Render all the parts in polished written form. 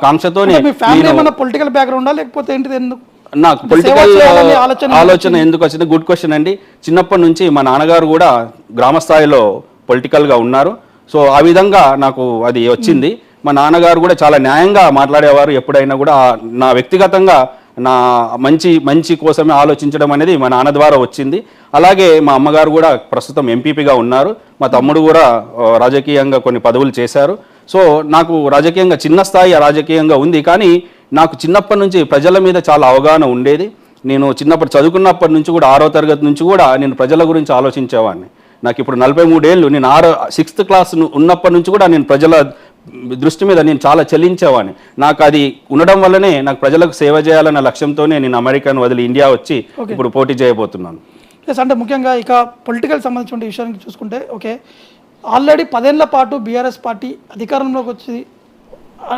కాంక్షతోనే political బ్యాక్గ్రౌండా లేకపోతే ఏంటిది? ఎందుకు నాకు పొలిటికల్ ఆలోచన ఎందుకు వచ్చింది? గుడ్ క్వశ్చన్ అండి. చిన్నప్పటి నుంచి మా నాన్నగారు కూడా గ్రామ స్థాయిలో పొలిటికల్గా ఉన్నారు. సో ఆ విధంగా నాకు అది వచ్చింది. మా నాన్నగారు కూడా చాలా న్యాయంగా మాట్లాడేవారు. ఎప్పుడైనా కూడా నా వ్యక్తిగతంగా నా మంచి కోసమే ఆలోచించడం అనేది మా నాన్న ద్వారా వచ్చింది. అలాగే మా అమ్మగారు కూడా ప్రస్తుతం ఎంపీపీగా ఉన్నారు. మా తమ్ముడు కూడా రాజకీయంగా కొన్ని పదవులు చేశారు. సో నాకు రాజకీయంగా చిన్న స్థాయి రాజకీయంగా ఉంది. కానీ నాకు చిన్నప్పటి నుంచి ప్రజల మీద చాలా అవగాహన ఉండేది. నేను చిన్నప్పుడు చదువుకున్నప్పటి నుంచి కూడా 6వ తరగతి నుంచి కూడా నేను ప్రజల గురించి ఆలోచించేవాడిని. నాకు ఇప్పుడు 43 ఏళ్ళు. నేను 6th క్లాస్ ఉన్నప్పటి నుంచి కూడా నేను ప్రజల దృష్టి మీద నేను చాలా చెల్లించేవాడిని. నాకు అది ఉండడం వల్లనే నాకు ప్రజలకు సేవ చేయాలన్న లక్ష్యంతోనే నేను అమెరికాను వదిలి ఇండియా వచ్చి ఇప్పుడు పోటీ చేయబోతున్నాను. అంటే ముఖ్యంగా ఇక పొలిటికల్ సంబంధించిన విషయానికి చూసుకుంటే ఓకే, ఆల్రెడీ 10 ఏళ్ల పాటు బీఆర్ఎస్ పార్టీ అధికారంలోకి వచ్చి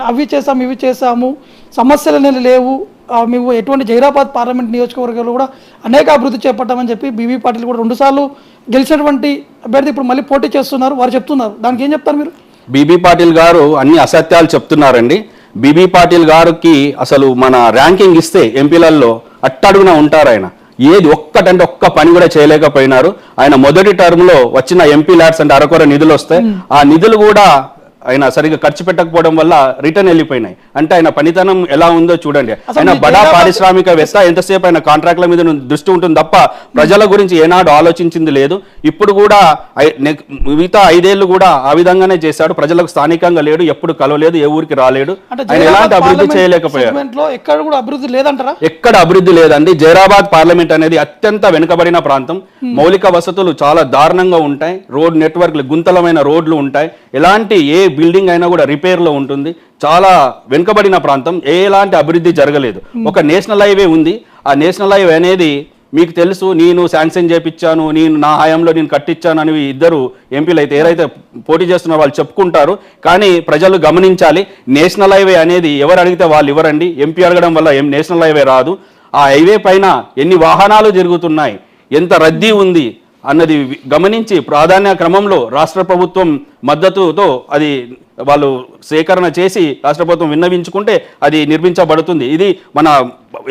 అవి చేసాము ఇవి చేసాము సమస్యలు అనేది లేవు, మేము ఎటువంటి జైరాబాద్ పార్లమెంట్ నియోజకవర్గాలు కూడా అనేక అభివృద్ధి చేపట్టామని చెప్పి బీబీ పాటిల్ కూడా 2 సార్లు గెలిచినటువంటి అభ్యర్థి ఇప్పుడు మళ్ళీ పోటీ చేస్తున్నారు. వారు చెప్తున్నారు, దానికి ఏం చెప్తారు మీరు? బీబీ పాటిల్ గారు అన్ని అసత్యాలు చెప్తున్నారండి. బీబీ పాటిల్ గారికి అసలు మన ర్యాంకింగ్ ఇస్తే ఎంపీలలో అట్టడుగున ఉంటారు. ఆయన ఏది ఒక్క పని కూడా చేయలేకపోయినారు. ఆయన మొదటి టర్మ్లో వచ్చిన ఎంపీ ల్యాడ్స్ అంటే అరకొర నిధులు వస్తాయి. ఆ నిధులు కూడా ఆయన సరిగ్గా ఖర్చు పెట్టకపోవడం వల్ల రిటర్న్ వెళ్ళిపోయినాయి. అంటే ఆయన పనితనం ఎలా ఉందో చూడండి. ఆయన బడా పారిశ్రామికవేత్త, ఎంతసేపు ఆయన కాంట్రాక్ట్ల మీద దృష్టి ఉంటుంది తప్ప ప్రజల గురించి ఏనాడు ఆలోచించింది లేదు. ఇప్పుడు కూడా మిగతా 5 ఏళ్ళు కూడా ఆ విధంగానే చేశాడు. ప్రజలకు స్థానికంగా లేడు, ఎప్పుడు కలవలేదు, ఏ ఊరికి రాలేడు. ఆయన ఎలాంటి అభివృద్ధి చేయలేకపోయారు. ఎక్కడ అభివృద్ధి లేదండి. జైరాబాద్ పార్లమెంట్ అనేది అత్యంత వెనుకబడిన ప్రాంతం. మౌలిక వసతులు చాలా దారుణంగా ఉంటాయి. రోడ్ నెట్వర్క్లు, గుంతలమైన రోడ్లు ఉంటాయి. ఎలాంటి ఏ బిల్డింగ్ అయినా కూడా రిపేర్లో ఉంటుంది. చాలా వెనుకబడిన ప్రాంతం. ఎలాంటి అభివృద్ధి జరగలేదు. ఒక నేషనల్ హైవే ఉంది. ఆ నేషనల్ హైవే అనేది మీకు తెలుసు, నేను శాంక్షన్ చేపించాను, నేను నా హయాంలో నేను కట్టించాను అని ఇద్దరు ఎంపీలు అయితే ఏదైతే పోటీ చేస్తున్నారో వాళ్ళు చెప్పుకుంటారు. కానీ ప్రజలు గమనించాలి, నేషనల్ హైవే అనేది ఎవరు అడిగితే వాళ్ళు ఇవ్వరండి. ఎంపీ అడగడం వల్ల నేషనల్ హైవే రాదు. ఆ హైవే పైన ఎన్ని వాహనాలు తిరుగుతున్నాయి, ఎంత రద్దీ ఉంది అన్నది గమనించి ప్రాధాన్య క్రమంలో రాష్ట్ర ప్రభుత్వం మద్దతుతో అది వాళ్ళు సేకరణ చేసి రాష్ట్ర ప్రభుత్వం విన్నవించుకుంటే అది నిర్మించబడుతుంది. ఇది మన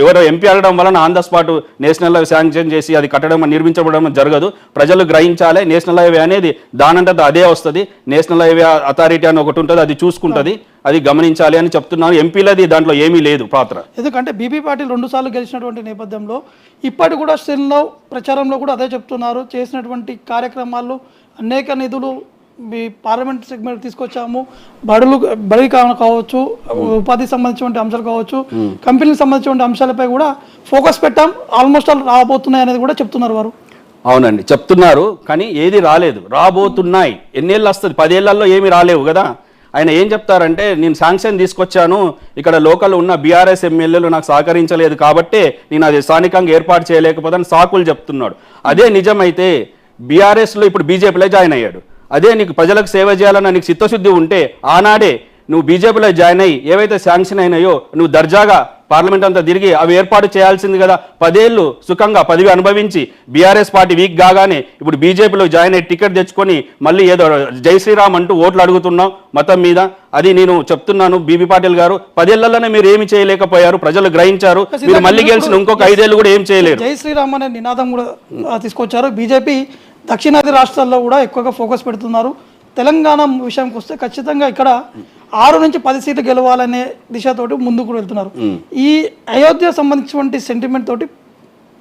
ఎవరో ఎంపీ అడగడం వలన on the spot national highway sanction చేసి అది కట్టడం నిర్మించబడడం జరగదు. ప్రజలు గ్రహించాలి, నేషనల్ హైవే అనేది దానంతట అదే వస్తుంది. నేషనల్ హైవే అథారిటీ అని ఒకటి ఉంటుంది, అది చూసుకుంటుంది. అది గమనించాలి అని చెప్తున్నాను. ఎంపీలది దాంట్లో ఏమీ లేదు పాత్ర. ఎందుకంటే బీబీ పాటిల్ 2 సార్లు గెలిచినటువంటి నేపథ్యంలో ఇప్పటి కూడా స్టిల్లో ప్రచారంలో కూడా అదే చెప్తున్నారు. చేసినటువంటి కార్యక్రమాల్లో అనేక నిధులు మీ పార్లమెంట్ సెగ్మెంట్ తీసుకొచ్చాము, బడి కావచ్చు, ఉపాధికి సంబంధించిన అంశాలు కావచ్చు, కంపెనీకి సంబంధించిన అంశాలపై కూడా ఫోకస్ పెట్టాం, ఆల్మోస్ట్ ఆల్ రాబోతున్నాయి అనేది కూడా చెప్తున్నారు వారు. అవునండి, చెప్తున్నారు. కానీ ఏది రాలేదు. రాబోతున్నాయి. ఎన్నేళ్ళు వస్తుంది? 10 ఏళ్లలో ఏమి రాలేవు కదా. ఆయన ఏం చెప్తారంటే, నేను శాంక్షన్ తీసుకొచ్చాను, ఇక్కడ లోకల్ ఉన్న బీఆర్ఎస్ ఎమ్మెల్యేలు నాకు సహకరించలేదు కాబట్టి నేను అది స్థానికంగా ఏర్పాటు చేయలేకపోతాను సాకులు చెప్తున్నాడు. అదే నిజమైతే బీఆర్ఎస్లో ఇప్పుడు బీజేపీలో జాయిన్ అయ్యాడు. అదే నీకు ప్రజలకు సేవ చేయాలన్న నీకు చిత్తశుద్ధి ఉంటే ఆనాడే నువ్వు బీజేపీలో జాయిన్ అయ్యి ఏవైతే శాంక్షన్ అయినాయో నువ్వు దర్జాగా పార్లమెంట్ అంతా తిరిగి అవి ఏర్పాటు చేయాల్సింది కదా. 10 ఏళ్ళు సుఖంగా పదవి అనుభవించి బీఆర్ఎస్ పార్టీ వీక్ కాగానే ఇప్పుడు బీజేపీలో జాయిన్ అయ్యి టికెట్ తెచ్చుకొని మళ్ళీ ఏదో జై శ్రీరామ్ అంటూ ఓట్లు అడుగుతున్నావు మతం మీద. అది నేను చెప్తున్నాను, బీబీ పాటిల్ గారు 10 ఏళ్లలోనే మీరు ఏమి చేయలేకపోయారు, ప్రజలు గ్రహించారు. మీరు మళ్ళీ గెలిచిన ఇంకొక 5 ఏళ్ళు కూడా ఏం చేయలేరు. జై శ్రీరామ్ అనే నినాదం కూడా తీసుకొచ్చారు. బీజేపీ దక్షిణాది రాష్ట్రాల్లో కూడా ఎక్కువగా ఫోకస్ పెడుతున్నారు. తెలంగాణ విషయానికి వస్తే ఖచ్చితంగా ఇక్కడ 6 నుంచి 10 సీట్లు గెలవాలనే దిశతోటి ముందుకు వెళ్తున్నారు. ఈ అయోధ్య సంబంధించినటువంటి సెంటిమెంట్ తోటి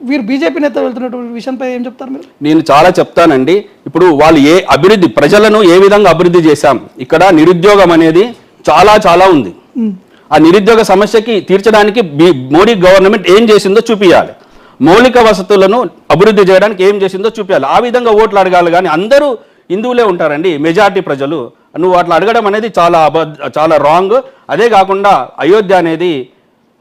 వీరు బీజేపీ నేత వెళ్తున్నటువంటి విషయంపై ఏం చెప్తారు మీరు? నేను చాలా చెప్తానండి. ఇప్పుడు వాళ్ళు ఏ అభివృద్ధి, ప్రజలను ఏ విధంగా అభివృద్ధి చేశాం. ఇక్కడ నిరుద్యోగం అనేది చాలా ఉంది. ఆ నిరుద్యోగ సమస్యకి తీర్చడానికి మోడీ గవర్నమెంట్ ఏం చేసిందో చూపించాలి. మౌలిక వసతులను అభివృద్ధి చేయడానికి ఏం చేసిందో చూపించాలి. ఆ విధంగా ఓట్లు అడగాలి. కానీ అందరూ హిందువులే ఉంటారండి, మెజారిటీ ప్రజలు. నువ్వు అట్లా అడగడం అనేది చాలా రాంగ్. అదే కాకుండా అయోధ్య అనేది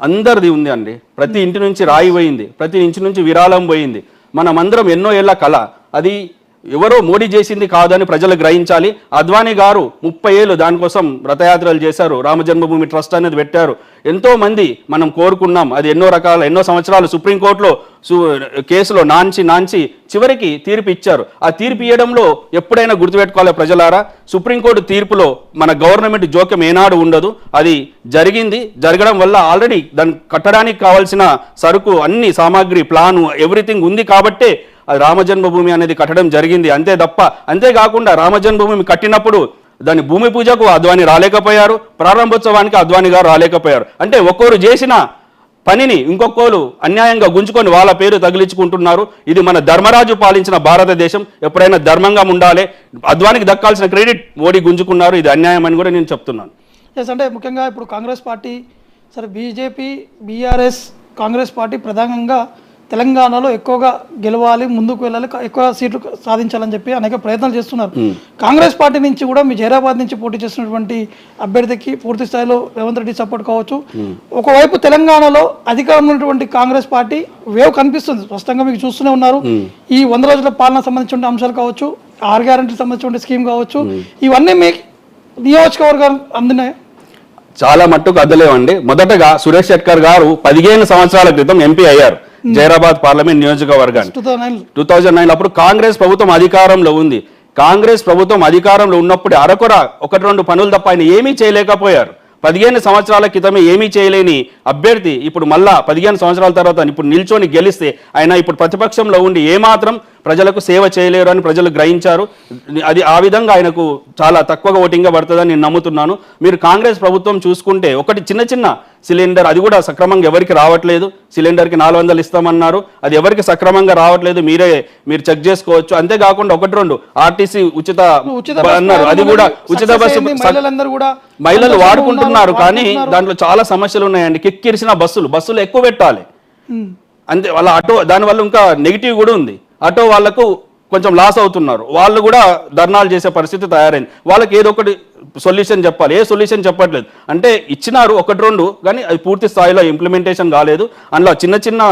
అందరిది ఉంది అండి. ప్రతి ఇంటి నుంచి రాయి పోయింది, ప్రతి ఇంటి నుంచి విరాళం పోయింది. మనమందరం ఎన్నో ఏళ్ల కళ. అది ఎవరో మోడీ చేసింది కాదని ప్రజలు గ్రహించాలి. అద్వానీ గారు 30 ఏళ్ళు దానికోసం రథయాత్రలు చేశారు, రామజన్మభూమి ట్రస్ట్ అనేది పెట్టారు. ఎంతో మంది మనం కోరుకున్నాం, అది ఎన్నో సంవత్సరాలు సుప్రీంకోర్టులో కేసులో నాంచి చివరికి తీర్పు ఇచ్చారు. ఆ తీర్పు ఇవ్వడంలో ఎప్పుడైనా గుర్తుపెట్టుకోవాలి ప్రజలారా, సుప్రీంకోర్టు తీర్పులో మన గవర్నమెంట్ జోక్యం ఏనాడు ఉండదు. అది జరగడం వల్ల ఆల్రెడీ దాన్ని కట్టడానికి కావాల్సిన సరుకు అన్ని సామాగ్రి ప్లాను ఎవ్రీథింగ్ ఉంది కాబట్టే అది రామజన్మభూమి అనేది కట్టడం జరిగింది. అంతేకాకుండా రామజన్మభూమి కట్టినప్పుడు దాని భూమి పూజకు అద్వానీ రాలేకపోయారు, ప్రారంభోత్సవానికి అద్వానీ గారు రాలేకపోయారు. అంటే ఒక్కొరు చేసిన పనిని ఇంకొకరు అన్యాయంగా గుంజుకొని వాళ్ళ పేరు తగిలించుకుంటున్నారు. ఇది మన ధర్మరాజు పాలించిన భారతదేశం, ఎప్పుడైనా ధర్మంగా ఉండాలి. అద్వానికి దక్కాల్సిన క్రెడిట్ మోడీ గుంజుకున్నారు, ఇది అన్యాయం అని కూడా నేను చెప్తున్నాను. ఎస్, అంటే ముఖ్యంగా ఇప్పుడు కాంగ్రెస్ పార్టీ సరే బీజేపీ బీఆర్ఎస్ కాంగ్రెస్ పార్టీ ప్రధానంగా తెలంగాణలో ఎక్కువగా గెలవాలి, ముందుకు వెళ్ళాలి, ఎక్కువ సీట్లు సాధించాలని చెప్పి అనేక ప్రయత్నాలు చేస్తున్నారు. కాంగ్రెస్ పార్టీ నుంచి కూడా మీ జైరాబాద్ నుంచి పోటీ చేస్తున్నటువంటి అభ్యర్థికి పూర్తి స్థాయిలో రేవంత్ రెడ్డి సపోర్ట్ కావచ్చు. ఒకవైపు తెలంగాణలో అధికారంలో ఉన్నటువంటి కాంగ్రెస్ పార్టీ వేవ్ కనిపిస్తుంది, స్పష్టంగా మీకు చూస్తూనే ఉన్నారు. ఈ 100 రోజుల పాలన సంబంధించిన అంశాలు కావచ్చు, 6 గ్యారెంటీకి సంబంధించిన స్కీమ్ కావచ్చు, ఇవన్నీ మీ నియోజకవర్గాలు అందినాయి. చాలా మట్టుకు అద్దలేవండి. మొదటగా సురేష్ శెట్కర్ గారు 15 సంవత్సరాల క్రితం ఎంపీ అయ్యారు జైరాబాద్ పార్లమెంట్ నియోజకవర్గాన్ని. 2009 అప్పుడు కాంగ్రెస్ ప్రభుత్వం అధికారంలో ఉంది. కాంగ్రెస్ ప్రభుత్వం అధికారంలో ఉన్నప్పుడు అరకొర 1-2 పనులు తప్ప ఆయన ఏమీ చేయలేకపోయారు. 15 సంవత్సరాల క్రితమే ఏమీ చేయలేని అభ్యర్థి ఇప్పుడు మళ్ళా 15 సంవత్సరాల తర్వాత ఇప్పుడు నిల్చొని గెలిస్తే ఆయన ఇప్పుడు ప్రతిపక్షంలో ఉండి ఏమాత్రం ప్రజలకు సేవ చేయలేరు అని ప్రజలు గ్రహించారు. అది ఆ విధంగా ఆయనకు చాలా తక్కువగా ఓటింగ్గా పడుతుందని నేను నమ్ముతున్నాను. మీరు కాంగ్రెస్ ప్రభుత్వం చూసుకుంటే ఒకటి చిన్న సిలిండర్, అది కూడా సక్రమంగా ఎవరికి రావట్లేదు. సిలిండర్కి 400 ఇస్తామన్నారు, అది ఎవరికి సక్రమంగా రావట్లేదు, మీరు చెక్ చేసుకోవచ్చు. అంతేకాకుండా 1-2 ఆర్టీసీ ఉచిత అన్నారు, అది కూడా ఉచిత బస్సు మహిళలు వాడుకుంటున్నారు. కానీ దాంట్లో చాలా సమస్యలు ఉన్నాయండి. కిక్కిరిసిన బస్సులు ఎక్కువ పెట్టాలి అంతే. వాళ్ళ ఆటో దానివల్ల ఇంకా నెగిటివ్ కూడా ఉంది. ఆటో వాళ్లకు కొంచెం లాస్ అవుతున్నారు, వాళ్ళు కూడా ధర్నాలు చేసే పరిస్థితి తయారైంది. వాళ్ళకి ఏదో ఒకటి సొల్యూషన్ చెప్పాలి, ఏ సొల్యూషన్ చెప్పట్లేదు. అంటే ఇచ్చినారు 1-2, కానీ అది పూర్తి స్థాయిలో ఇంప్లిమెంటేషన్ కాలేదు. అందులో చిన్న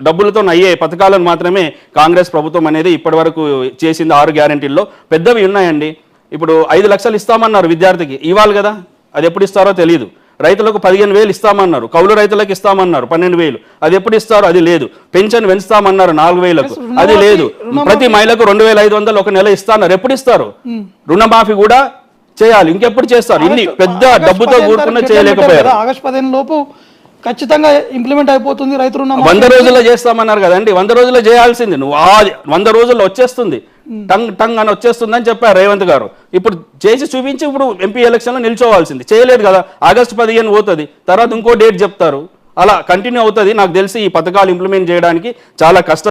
డబ్బులతో అయ్యే పథకాలను మాత్రమే కాంగ్రెస్ ప్రభుత్వం అనేది ఇప్పటి వరకు చేసింది. 6 గ్యారెంటీల్లో పెద్దవి ఉన్నాయండి. ఇప్పుడు 5 లక్షలు ఇస్తామన్నారు విద్యార్థికి, ఇవ్వాలి కదా, అది ఎప్పుడు ఇస్తారో తెలియదు. రైతులకు 15,000 ఇస్తామన్నారు, కౌలు రైతులకు ఇస్తామన్నారు 12,000, అది ఎప్పుడు ఇస్తారో అది లేదు. పెన్షన్ పెంచుతామన్నారు 4,000కు, అది లేదు. ప్రతి మహిళకు 2,500 ఒక నెల ఇస్తాన్నారు, ఎప్పుడు ఇస్తారు? రుణమాఫీ కూడా చేయాలి, ఇంకెప్పుడు చేస్తారు? ఇన్ని పెద్ద డబ్బుతో కూడుకున్న చేయలేకపోయారు. ఆగస్టు 15 లోపు ఖచ్చితంగా ఇంప్లిమెంట్ అయిపోతుంది రైతు రుణం. 100 రోజుల్లో చేస్తామన్నారు కదండి, 100 రోజుల్లో చేయాల్సింది. నువ్వు 100 రోజుల్లో వచ్చేస్తుంది, టంగ్ అని వచ్చేస్తుంది అని చెప్పారు రేవంత్ గారు. ఇప్పుడు చేసి చూపించి ఇప్పుడు ఎంపీ ఎలక్షన్లో నిల్చోవాల్సింది, చేయలేదు కదా. ఆగస్టు 15 పోతుంది, తర్వాత ఇంకో డేట్ చెప్తారు, అలా కంటిన్యూ అవుతుంది. నాకు తెలిసి ఈ పథకాలు ఇంప్లిమెంట్ చేయడానికి చాలా కష్టం.